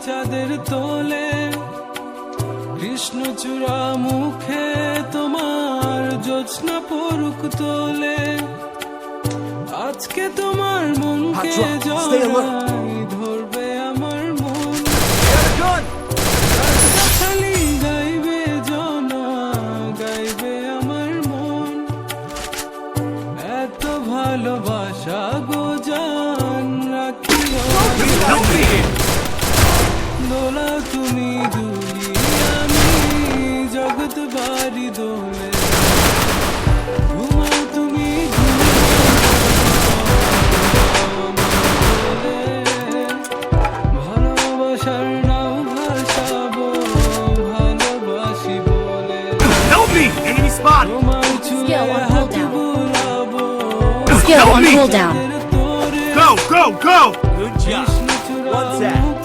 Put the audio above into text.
চাঁদের তোলে, কৃষ্ণচূড়া মুখে তোমার জ্যোৎস্না পরুক তোলে। আজকে তোমার মনকে জড়াই ধরবে আমার মন, খালি গাইবে জনা গাইবে আমার মন। এত ভালোবাসা গো জান রাখিও দোলা তুমি দুলি আমি জগৎ বাড়ি দোলে। ঘুমাও তুমি ভালোবাসার নাও ভাসাবো ভালোবাসি বলে। Help me! Enemy spot! তোমার চুলে Skill on হাত cooldown. বুলাবো Skill on cooldown. Go, go, go! কৃষ্ণচূড়া মুখে